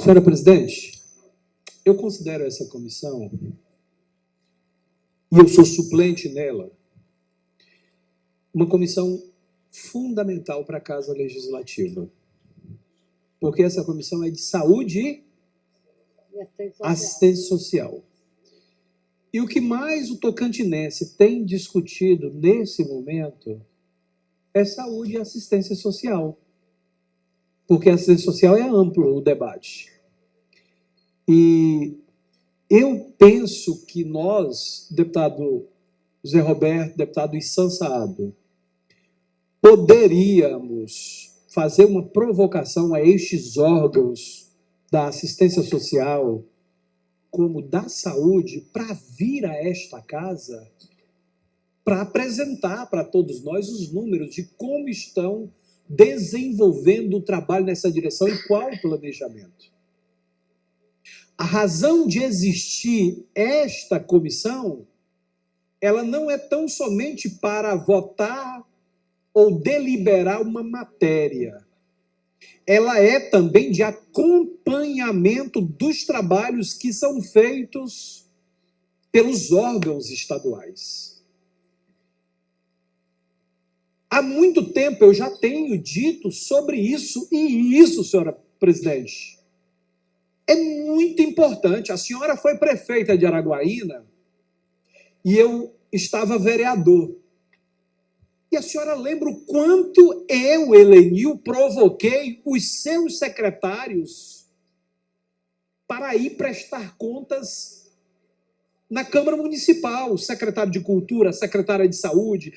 Senhora presidente, eu considero essa comissão, e eu sou suplente nela, uma comissão fundamental para a Casa Legislativa. Porque essa comissão é de saúde e assistência social. E o que mais o tocantinense tem discutido nesse momento é saúde e assistência social. Porque a assistência social é amplo o debate. E eu penso que nós, deputado Zé Roberto, deputado Issan Saado, poderíamos fazer uma provocação a estes órgãos da assistência social, como da saúde, para vir a esta casa, para apresentar para todos nós os números de como estão desenvolvendo o trabalho nessa direção e qual o planejamento. A razão de existir esta comissão, ela não é tão somente para votar ou deliberar uma matéria. Ela é também de acompanhamento dos trabalhos que são feitos pelos órgãos estaduais. Há muito tempo eu já tenho dito sobre isso, e isso, senhora presidente, é muito importante. A senhora foi prefeita de Araguaína e eu estava vereador. E a senhora lembra o quanto eu, Helenil, provoquei os seus secretários para ir prestar contas na Câmara Municipal, o secretário de Cultura, a secretária de Saúde.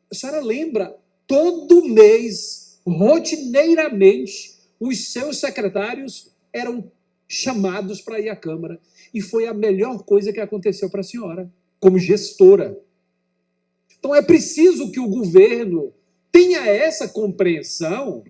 A senhora lembra, todo mês, rotineiramente, os seus secretários eram chamados para ir à Câmara. E foi a melhor coisa que aconteceu para a senhora, como gestora. Então é preciso que o governo tenha essa compreensão,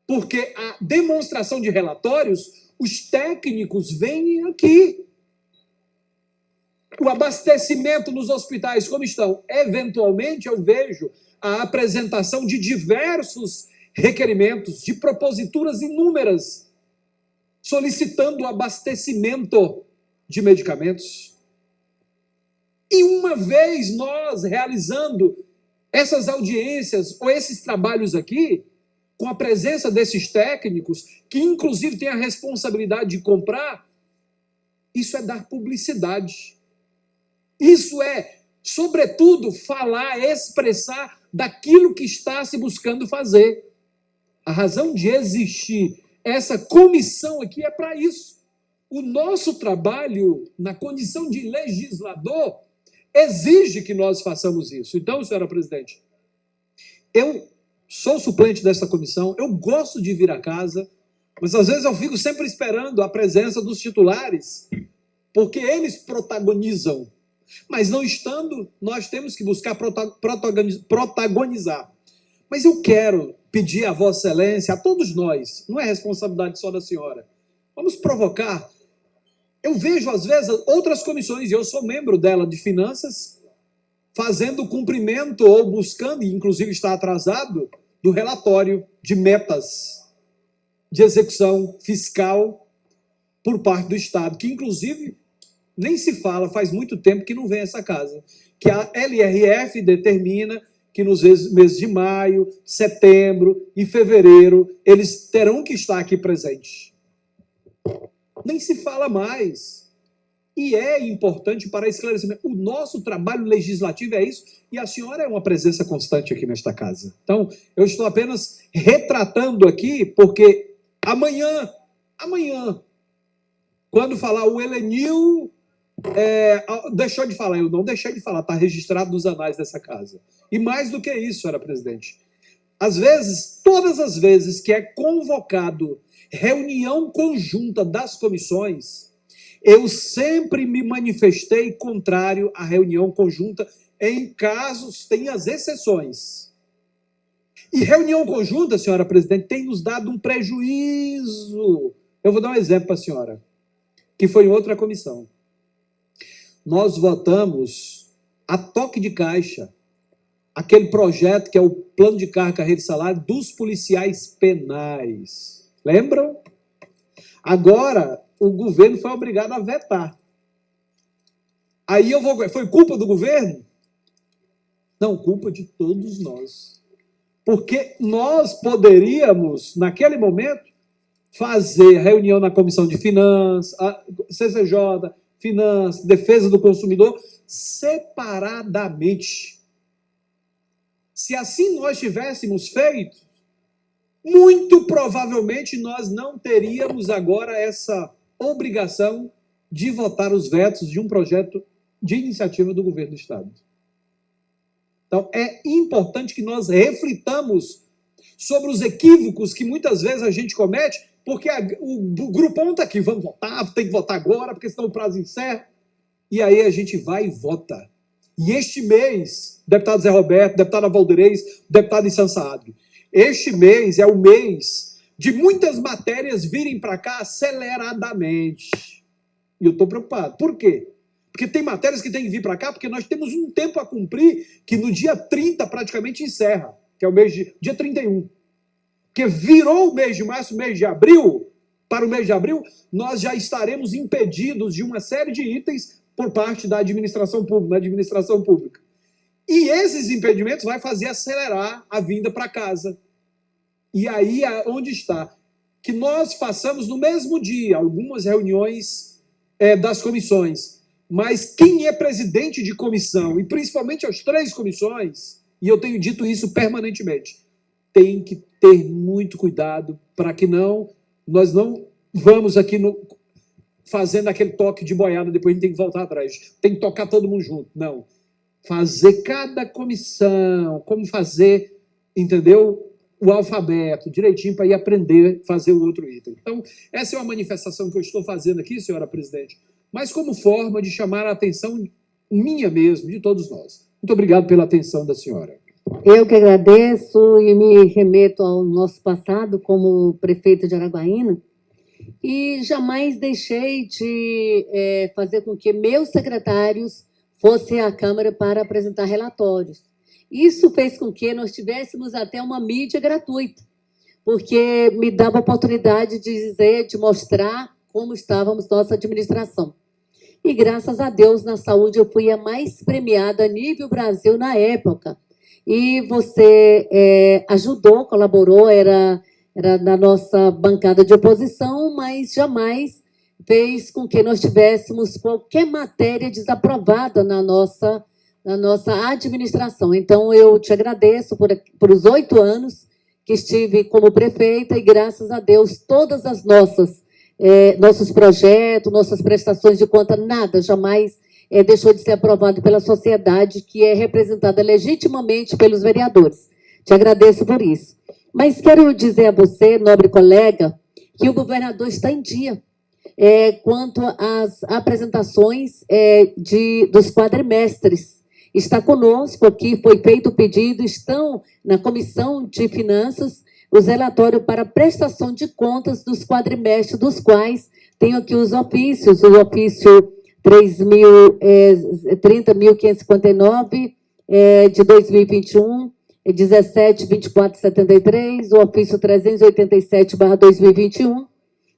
porque a demonstração de relatórios, os técnicos vêm aqui. O abastecimento nos hospitais, como estão? Eventualmente eu vejo a apresentação de diversos requerimentos, de proposituras inúmeras, solicitando o abastecimento de medicamentos. E uma vez nós realizando essas audiências ou esses trabalhos aqui, com a presença desses técnicos, que inclusive têm a responsabilidade de comprar, isso é dar publicidade. Isso é, sobretudo, falar, expressar daquilo que está se buscando fazer. A razão de existir essa comissão aqui é para isso. O nosso trabalho, na condição de legislador, exige que nós façamos isso. Então, senhora presidente, eu sou suplente dessa comissão, eu gosto de vir à casa, mas às vezes eu fico sempre esperando a presença dos titulares, porque eles protagonizam. Mas não estando, nós temos que buscar protagonizar. Mas eu quero pedir a Vossa Excelência, a todos nós, não é responsabilidade só da senhora, vamos provocar. Eu vejo, às vezes, outras comissões, e eu sou membro dela, de finanças, fazendo cumprimento ou buscando, e inclusive está atrasado, do relatório de metas de execução fiscal por parte do Estado, que inclusive nem se fala, faz muito tempo que não vem essa casa, que a LRF determina que nos meses de maio, setembro e fevereiro, eles terão que estar aqui presentes. Nem se fala mais. E é importante para esclarecimento. O nosso trabalho legislativo é isso, e a senhora é uma presença constante aqui nesta casa. Então, eu estou apenas retratando aqui, porque amanhã, quando falar o Helenil, deixou de falar, eu não deixei de falar, está registrado nos anais dessa casa. E mais do que isso, senhora presidente, às vezes, todas as vezes que é convocado reunião conjunta das comissões, eu sempre me manifestei contrário à reunião conjunta, em casos, tem as exceções. E reunião conjunta, senhora presidente, tem nos dado um prejuízo. Eu vou dar um exemplo para a senhora, que foi em outra comissão. Nós votamos a toque de caixa, aquele projeto que é o plano de carga, carreira e salário dos policiais penais. Lembram? Agora, o governo foi obrigado a vetar. Aí foi culpa do governo? Não, culpa de todos nós. Porque nós poderíamos, naquele momento, fazer reunião na Comissão de Finanças, CCJ, Finanças, Defesa do Consumidor, separadamente. Se assim nós tivéssemos feito, muito provavelmente nós não teríamos agora essa obrigação de votar os vetos de um projeto de iniciativa do governo do Estado. Então, é importante que nós reflitamos sobre os equívocos que muitas vezes a gente comete, porque o grupão está aqui, vamos votar, tem que votar agora, porque senão o prazo encerra. E aí a gente vai e vota. E este mês, deputado Zé Roberto, deputada Valdirez, deputado Issan Saad, este mês é o mês de muitas matérias virem para cá aceleradamente. E eu estou preocupado. Por quê? Porque tem matérias que têm que vir para cá, porque nós temos um tempo a cumprir, que no dia 30 praticamente encerra, que é o mês de dia 31. Porque virou o mês de março, o mês de abril, para o mês de abril, nós já estaremos impedidos de uma série de itens por parte da administração pública. E esses impedimentos vai fazer acelerar a vinda para casa. E aí, onde está? Que nós façamos no mesmo dia algumas reuniões das comissões. Mas quem é presidente de comissão, e principalmente as 3 comissões, e eu tenho dito isso permanentemente, tem que ter muito cuidado para que nós não vamos aqui fazendo aquele toque de boiada, depois a gente tem que voltar atrás. Tem que tocar todo mundo junto. Não. Fazer cada comissão, como fazer, entendeu? O alfabeto direitinho para ir aprender a fazer o outro item. Então, essa é uma manifestação que eu estou fazendo aqui, senhora presidente, mas como forma de chamar a atenção minha mesmo, de todos nós. Muito obrigado pela atenção da senhora. Eu que agradeço e me remeto ao nosso passado como prefeita de Araguaína, e jamais deixei de fazer com que meus secretários fossem à Câmara para apresentar relatórios. Isso fez com que nós tivéssemos até uma mídia gratuita, porque me dava a oportunidade de dizer, de mostrar como estávamos nossa administração. E graças a Deus, na saúde, eu fui a mais premiada a nível Brasil na época. E você ajudou, colaborou, era na nossa bancada de oposição, mas jamais fez com que nós tivéssemos qualquer matéria desaprovada na nossa administração. Então, eu te agradeço por os 8 anos que estive como prefeita e, graças a Deus, todas as nossos projetos, nossas prestações de conta, nada, jamais deixou de ser aprovado pela sociedade, que é representada legitimamente pelos vereadores. Te agradeço por isso. Mas quero dizer a você, nobre colega, que o governador está em dia quanto às apresentações dos quadrimestres. Está conosco aqui, foi feito o pedido, estão na Comissão de Finanças os relatórios para prestação de contas dos quadrimestres, dos quais tenho aqui os ofícios, o ofício 30.559 de 2021, 17.2473, o ofício 387/2021,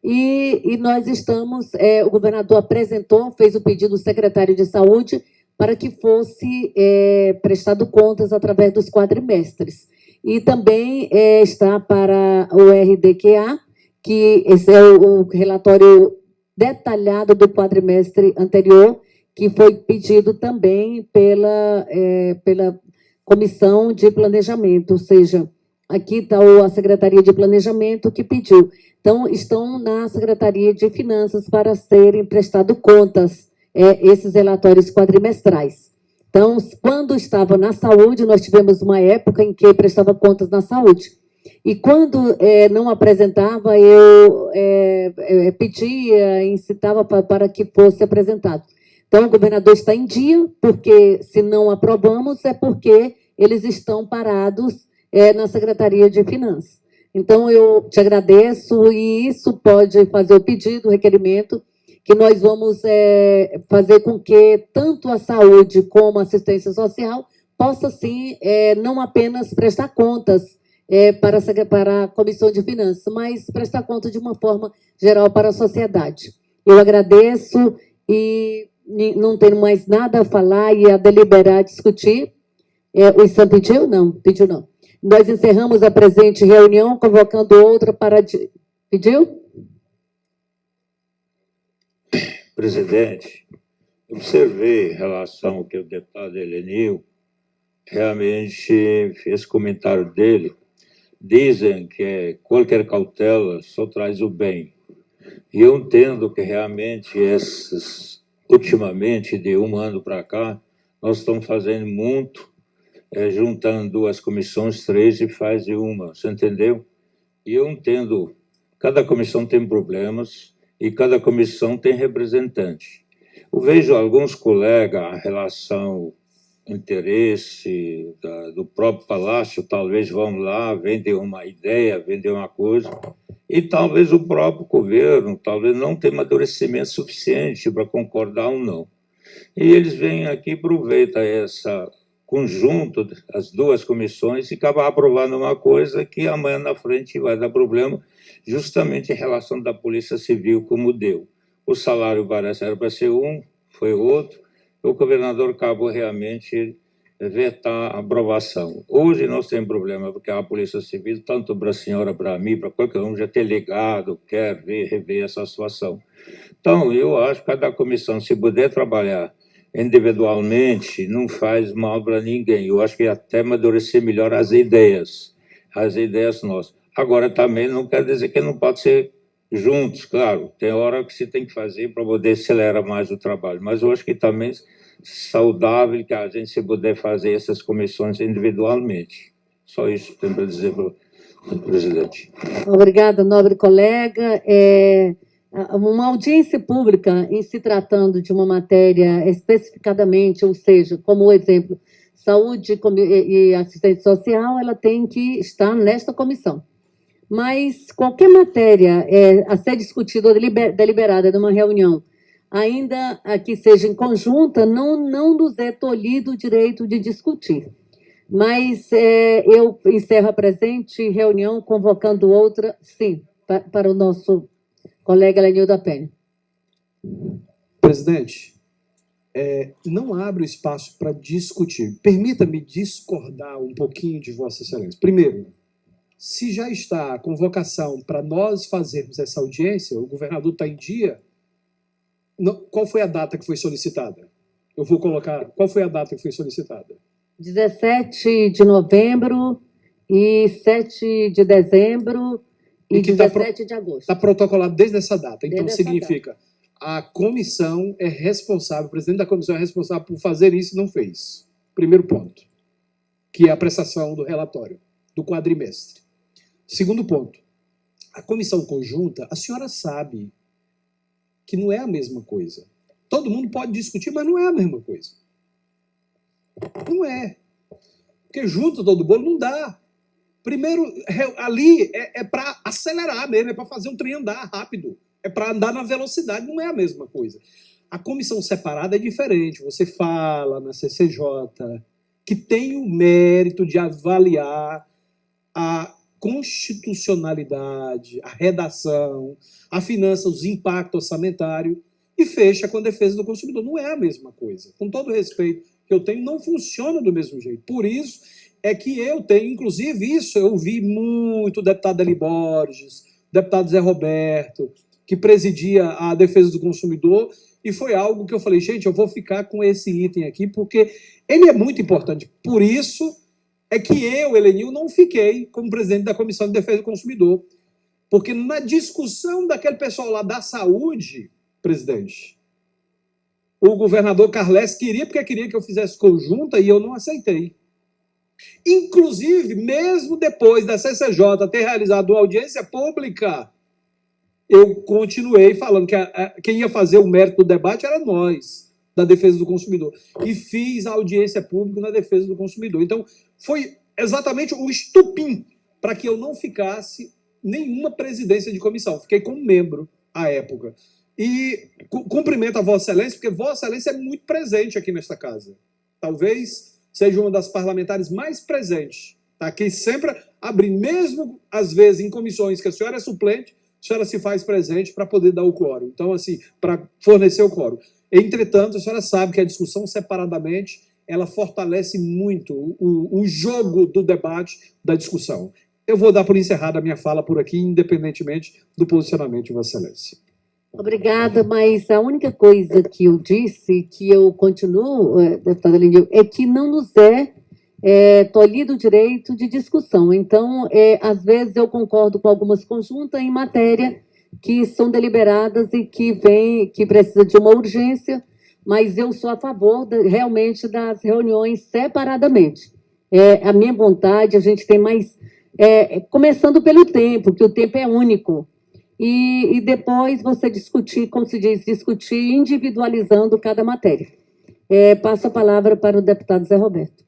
e nós estamos, o governador apresentou, fez o pedido ao secretário de Saúde para que fosse prestado contas através dos quadrimestres. E também está para o RDQA, que esse é o relatório detalhado do quadrimestre anterior, que foi pedido também pela Comissão de Planejamento, ou seja, aqui está a Secretaria de Planejamento que pediu. Então, estão na Secretaria de Finanças para serem prestados contas esses relatórios quadrimestrais. Então, quando estava na saúde, nós tivemos uma época em que prestava contas na saúde. E quando não apresentava, eu pedia, incitava para que fosse apresentado. Então, o governador está em dia, porque se não aprovamos, é porque eles estão parados na Secretaria de Finanças. Então, eu te agradeço, e isso pode fazer o pedido, o requerimento, que nós vamos fazer com que tanto a saúde como a assistência social possa, sim, não apenas prestar contas para a Comissão de Finanças, mas prestar conta de uma forma geral para a sociedade. Eu agradeço e não tenho mais nada a falar e a deliberar, discutir. O Isam pediu? Não, pediu não. Nós encerramos a presente reunião, convocando outra para... Pediu? Presidente, observei em relação ao que o deputado Helenil realmente fez comentário dele. Dizem que qualquer cautela só traz o bem. E eu entendo que realmente ultimamente, de um ano para cá, nós estamos fazendo muito, juntando duas comissões, três e faz de uma, você entendeu? E eu entendo, cada comissão tem problemas e cada comissão tem representante. Eu vejo alguns colegas, a relação, interesse do próprio Palácio, talvez vão lá, vendem uma ideia, vendem uma coisa, e talvez o próprio governo, talvez não tenha amadurecimento suficiente para concordar ou não. E eles vêm aqui, aproveitam essa conjunto, as duas comissões, e acabam aprovando uma coisa que amanhã na frente vai dar problema, justamente em relação da Polícia Civil, como deu. O salário parece era para ser um, foi outro, o governador acabou realmente vetar a aprovação. Hoje nós temos problema, porque a Polícia Civil, tanto para a senhora, para mim, para qualquer um, já tem ligado, quer ver, rever essa situação. Então, eu acho que cada comissão, se puder trabalhar individualmente, não faz mal para ninguém. Eu acho que até amadurecer melhor as ideias nossas. Agora, também não quer dizer que não pode ser juntos, claro. Tem hora que se tem que fazer para poder acelerar mais o trabalho. Mas eu acho que também saudável que a gente, se puder fazer essas comissões individualmente. Só isso que tenho para dizer para o presidente. Obrigada, nobre colega. Uma audiência pública, em se tratando de uma matéria especificadamente, ou seja, como exemplo, saúde e assistência social, ela tem que estar nesta comissão. Mas qualquer matéria a ser discutida ou deliberada numa reunião, ainda que seja em conjunta, não nos é tolhido o direito de discutir. Mas eu encerro a presente reunião, convocando outra, sim, para o nosso colega Helenil da Penha. Presidente, não abre o espaço para discutir. Permita-me discordar um pouquinho de Vossa Excelência. Primeiro, se já está a convocação para nós fazermos essa audiência, o governador está em dia, qual foi a data que foi solicitada? Eu vou colocar, qual foi a data que foi solicitada? 17 de novembro e 7 de dezembro e 17 de agosto. Está protocolado desde essa data. Então, Desde significa, a comissão é responsável, o presidente da comissão é responsável por fazer isso e não fez. Primeiro ponto, que é a prestação do relatório, do quadrimestre. Segundo ponto, a comissão conjunta, a senhora sabe que não é a mesma coisa. Todo mundo pode discutir, mas não é a mesma coisa. Não é. Porque junto todo o bolo não dá. Primeiro, ali é para acelerar mesmo, é para fazer um trem andar rápido. É para andar na velocidade, não é a mesma coisa. A comissão separada é diferente. Você fala na CCJ, que tem o mérito de avaliar a constitucionalidade, a redação, a finança, os impactos orçamentários, e fecha com a defesa do consumidor. Não é a mesma coisa. Com todo o respeito que eu tenho, não funciona do mesmo jeito. Por isso é que eu tenho, inclusive isso, eu vi muito o deputado Eli Borges, o deputado Zé Roberto, que presidia a defesa do consumidor, e foi algo que eu falei, gente, eu vou ficar com esse item aqui, porque ele é muito importante. Por isso é que eu, Helenil, não fiquei como presidente da Comissão de Defesa do Consumidor. Porque na discussão daquele pessoal lá da saúde, presidente, o governador Carles queria, porque queria que eu fizesse conjunta, e eu não aceitei. Inclusive, mesmo depois da CCJ ter realizado uma audiência pública, eu continuei falando que quem ia fazer o mérito do debate era nós, da defesa do consumidor. E fiz a audiência pública na defesa do consumidor. Então, foi exatamente o estupim para que eu não ficasse nenhuma presidência de comissão. Fiquei como membro à época. E cumprimento a Vossa Excelência, porque Vossa Excelência é muito presente aqui nesta casa. Talvez seja uma das parlamentares mais presentes. Está aqui sempre abrir, mesmo às vezes em comissões que a senhora é suplente, a senhora se faz presente para poder dar o quórum. Então, assim, para fornecer o quórum. Entretanto, a senhora sabe que a discussão separadamente, ela fortalece muito o jogo do debate, da discussão. Eu vou dar por encerrada a minha fala por aqui, independentemente do posicionamento de Vossa Excelência. Obrigada, mas a única coisa que eu disse, que eu continuo, deputada Lenil, é que não nos tolhido o direito de discussão. Então, às vezes eu concordo com algumas conjuntas em matéria que são deliberadas e que precisa de uma urgência, mas eu sou a favor realmente das reuniões separadamente. A minha vontade, a gente tem mais... começando pelo tempo, que o tempo é único. E depois você discutir, como se diz, discutir individualizando cada matéria. Passo a palavra para o deputado Zé Roberto.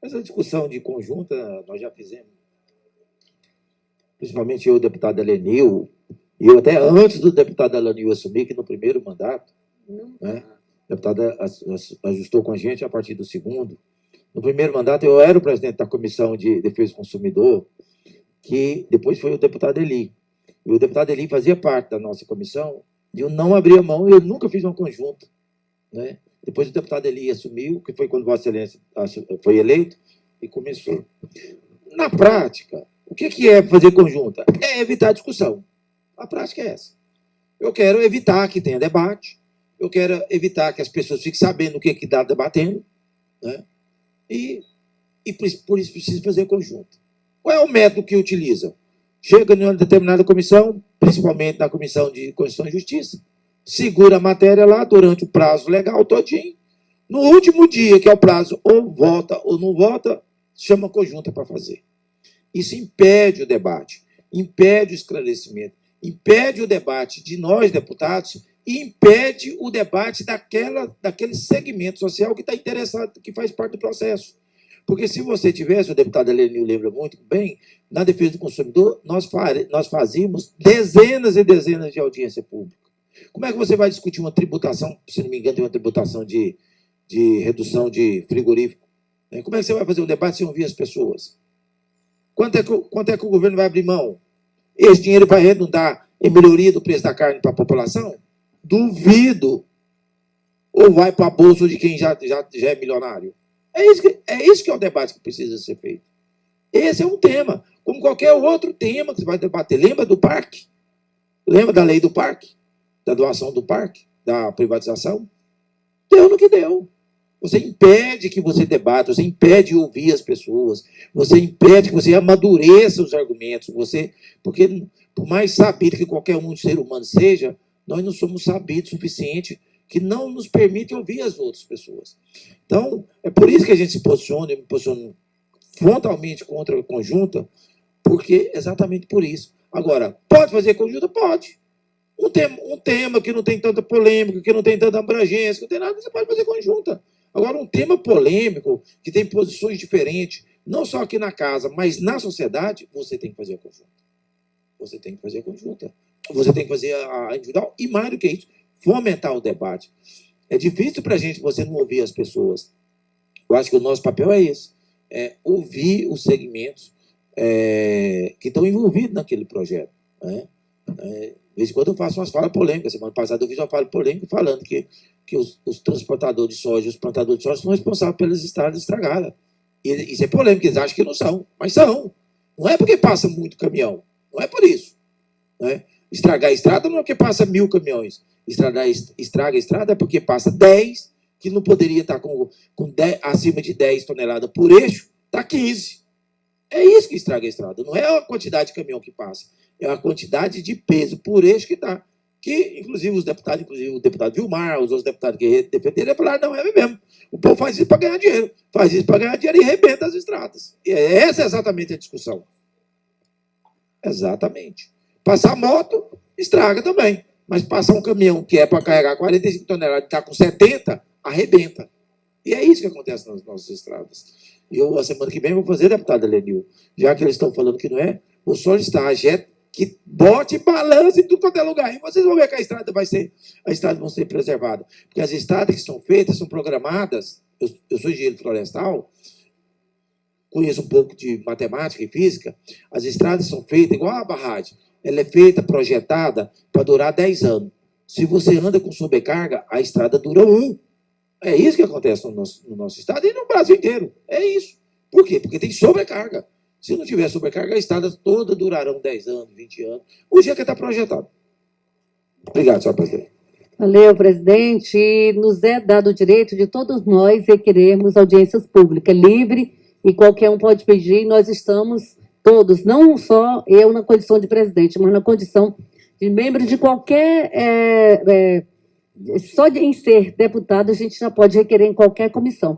Essa discussão de conjunta nós já fizemos. Principalmente eu, o deputado Elenil, e eu até antes do deputado Elenil assumir, que no primeiro mandato, né, o deputado ajustou com a gente a partir do segundo. No primeiro mandato, eu era o presidente da Comissão de Defesa do Consumidor, que depois foi o deputado Eli. E o deputado Eli fazia parte da nossa comissão, e eu não abria mão, eu nunca fiz uma conjunta, né? Depois o deputado Eli assumiu, que foi quando Vossa Excelência foi eleito, e começou. Na prática, o que é fazer conjunta? É evitar discussão. A prática é essa. Eu quero evitar que tenha debate, eu quero evitar que as pessoas fiquem sabendo o que está debatendo, né? E por isso precisa fazer conjunta. Qual é o método que utiliza? Chega em uma determinada comissão, principalmente na Comissão de Constituição e Justiça, segura a matéria lá durante o prazo legal todinho. No último dia, que é o prazo, ou vota ou não vota, chama conjunta para fazer. Isso impede o debate, impede o esclarecimento, impede o debate de nós, deputados, e impede o debate daquele segmento social que está interessado, que faz parte do processo. Porque se você tivesse, o deputado Elenil lembra muito bem, na defesa do consumidor, nós fazíamos dezenas e dezenas de audiência pública. Como é que você vai discutir uma tributação, se não me engano, tem uma tributação de redução de frigorífico? Como é que você vai fazer o debate sem ouvir as pessoas? Quanto é que o governo vai abrir mão? Esse dinheiro vai redundar em melhoria do preço da carne para a população? Duvido. Ou vai para a bolsa de quem já é milionário? É isso que é o debate que precisa ser feito. Esse é um tema, como qualquer outro tema que você vai debater. Lembra do parque? Lembra da lei do parque? Da doação do parque? Da privatização? Deu no que deu. Você impede que você debata, você impede ouvir as pessoas, você impede que você amadureça os argumentos, porque por mais sabido que qualquer ser humano seja, nós não somos sabidos o suficiente que não nos permite ouvir as outras pessoas. Então, é por isso que a gente se posiciona, eu me posiciono frontalmente contra a conjunta, porque exatamente por isso. Agora, pode fazer conjunta? Pode. Um tema que não tem tanta polêmica, que não tem tanta abrangência, que não tem nada, você pode fazer conjunta. Agora, um tema polêmico, que tem posições diferentes, não só aqui na casa, mas na sociedade, você tem que fazer a conjunta. Você tem que fazer a conjunta. Você tem que fazer a individual e, mais do que isso, fomentar o debate. É difícil para a gente você não ouvir as pessoas. Eu acho que o nosso papel é esse, ouvir os segmentos que estão envolvidos naquele projeto. Né? De vez em quando eu faço umas falas polêmicas. Semana passada eu fiz uma fala polêmica falando que os transportadores de soja, os plantadores de soja são responsáveis pelas estradas estragadas. E isso é polêmico, eles acham que não são, mas são. Não é porque passa muito caminhão, não é por isso. Né? Estragar a estrada não é porque passa 1000 caminhões. Estraga a estrada é porque passa 10, que não poderia estar com 10, acima de 10 toneladas por eixo, está 15. É isso que estraga a estrada. Não é a quantidade de caminhão que passa, é a quantidade de peso por eixo que está. Que, inclusive, o deputado Vilmar, os outros deputados que defenderam, falaram, não, é mesmo. O povo faz isso para ganhar dinheiro. Faz isso para ganhar dinheiro e arrebenta as estradas. E essa é exatamente a discussão. Exatamente. Passar moto, estraga também. Mas passar um caminhão que é para carregar 45 toneladas e está com 70, arrebenta. E é isso que acontece nas nossas estradas. E eu, a semana que vem, vou fazer, deputado Elenil, já que eles estão falando que não é, vou solicitar a JET que bote balança em tudo quanto é lugar. E vocês vão ver que as estradas vão ser preservadas. Porque as estradas que são feitas, são programadas, eu sou engenheiro florestal, conheço um pouco de matemática e física, as estradas são feitas igual a barragem. Ela é feita, projetada para durar 10 anos. Se você anda com sobrecarga, a estrada dura 1. É isso que acontece no nosso estado e no Brasil inteiro. É isso. Por quê? Porque tem sobrecarga. Se não tiver sobrecarga, a estrada toda durarão 10 anos, 20 anos. O dia que está projetado. Obrigado, senhor presidente. Valeu, presidente. E nos é dado o direito de todos nós requerermos audiências públicas livre e qualquer um pode pedir. Nós estamos todos, não só eu na condição de presidente, mas na condição de membro de qualquer... só em ser deputado, a gente já pode requerer em qualquer comissão.